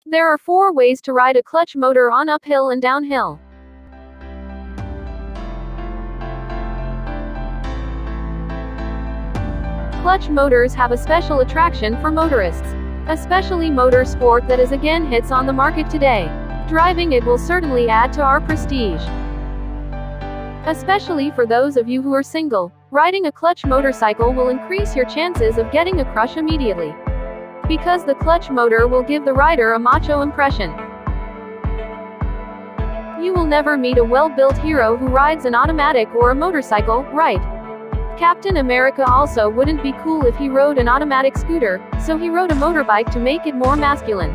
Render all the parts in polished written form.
There are 4 ways to ride a clutch motor on uphill and downhill. Clutch motors have a special attraction for motorists, especially motor sport that is again hits on the market today. Driving it will certainly add to our prestige. Especially for those of you who are single, riding a clutch motorcycle will increase your chances of getting a crush immediately, because the clutch motor will give the rider a macho impression. You will never meet a well-built hero who rides an automatic or a motorcycle, right? Captain America also wouldn't be cool if he rode an automatic scooter, so he rode a motorbike to make it more masculine.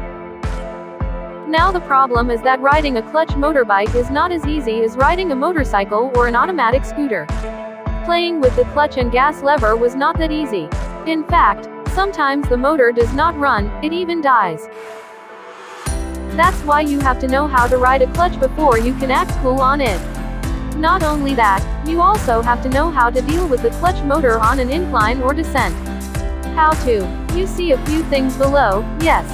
Now the problem is that riding a clutch motorbike is not as easy as riding a motorcycle or an automatic scooter. Playing with the clutch and gas lever was not that easy. In fact, sometimes the motor does not run, it even dies. That's why you have to know how to ride a clutch before you can act cool on it. Not only that, you also have to know how to deal with the clutch motor on an incline or descent. How to? You see a few things below, yes.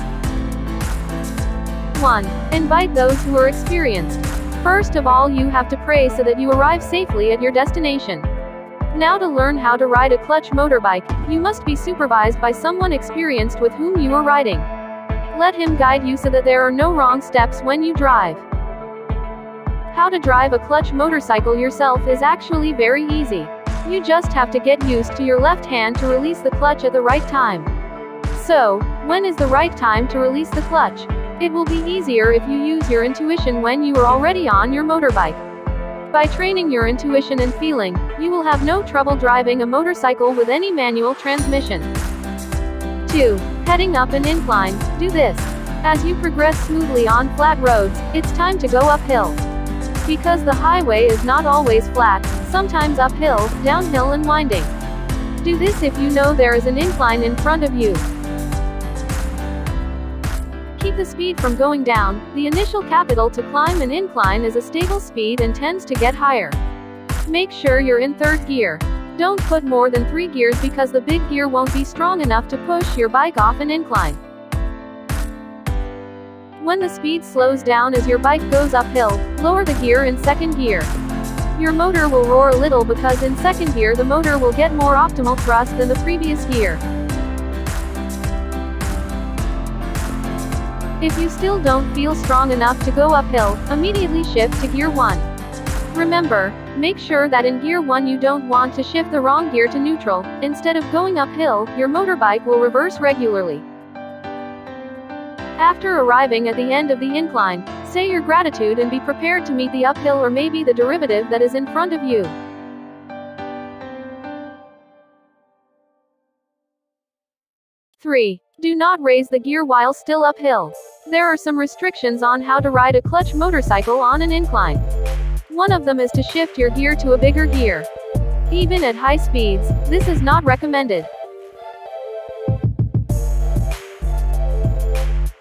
1. Invite those who are experienced. First of all, you have to pray so that you arrive safely at your destination. Now to learn how to ride a clutch motorbike, you must be supervised by someone experienced with whom you are riding. Let him guide you so that there are no wrong steps when you drive. How to drive a clutch motorcycle yourself is actually very easy. You just have to get used to your left hand to release the clutch at the right time. So, when is the right time to release the clutch? It will be easier if you use your intuition when you are already on your motorbike. By training your intuition and feeling, you will have no trouble driving a motorcycle with any manual transmission. 2. Heading up an incline. Do this. As you progress smoothly on flat roads, it's time to go uphill. Because the highway is not always flat, sometimes uphill, downhill and winding. Do this if you know there is an incline in front of you. Keep the speed from going down. The initial capital to climb an incline is a stable speed and tends to get higher. Make sure you're in 3rd gear. Don't put more than 3 gears because the big gear won't be strong enough to push your bike off an incline. When the speed slows down as your bike goes uphill, lower the gear in 2nd gear. Your motor will roar a little because in 2nd gear the motor will get more optimal thrust than the previous gear. If you still don't feel strong enough to go uphill, immediately shift to gear 1. Remember, make sure that in gear 1 you don't want to shift the wrong gear to neutral. Instead of going uphill, your motorbike will reverse regularly. After arriving at the end of the incline, say your gratitude and be prepared to meet the uphill or maybe the derivative that is in front of you. 3. Do not raise the gear while still uphill. There are some restrictions on how to ride a clutch motorcycle on an incline. One of them is to shift your gear to a bigger gear. Even at high speeds, this is not recommended.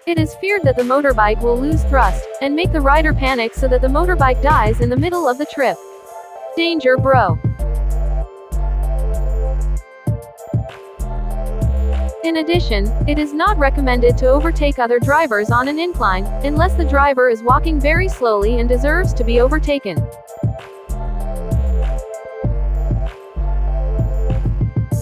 It is feared that the motorbike will lose thrust, and make the rider panic so that the motorbike dies in the middle of the trip. Danger, bro. In addition, it is not recommended to overtake other drivers on an incline, unless the driver is walking very slowly and deserves to be overtaken.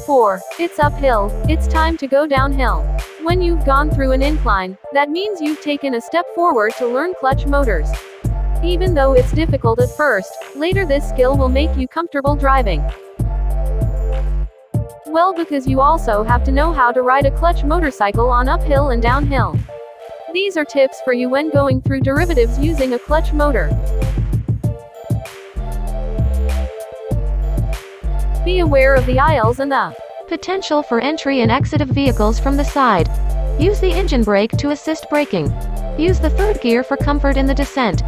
4. It's uphill. It's time to go downhill. When you've gone through an incline, that means you've taken a step forward to learn clutch motors. Even though it's difficult at first, later this skill will make you comfortable driving. Well, because you also have to know how to ride a clutch motorcycle on uphill and downhill. These are tips for you when going through derivatives using a clutch motor. Be aware of the aisles and the potential for entry and exit of vehicles from the side. Use the engine brake to assist braking. Use the 3rd gear for comfort in the descent.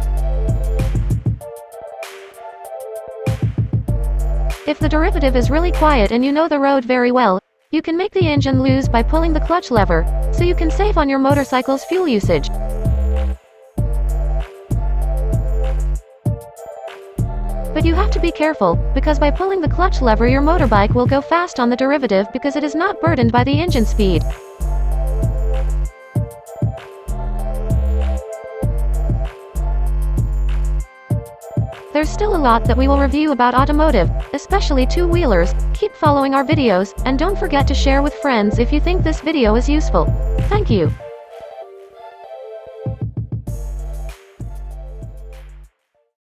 If the derivative is really quiet and you know the road very well, you can make the engine loose by pulling the clutch lever, so you can save on your motorcycle's fuel usage. But you have to be careful, because by pulling the clutch lever your motorbike will go fast on the derivative because it is not burdened by the engine speed. There's still a lot that we will review about automotive, especially two-wheelers. Keep following our videos, and don't forget to share with friends if you think this video is useful. Thank you.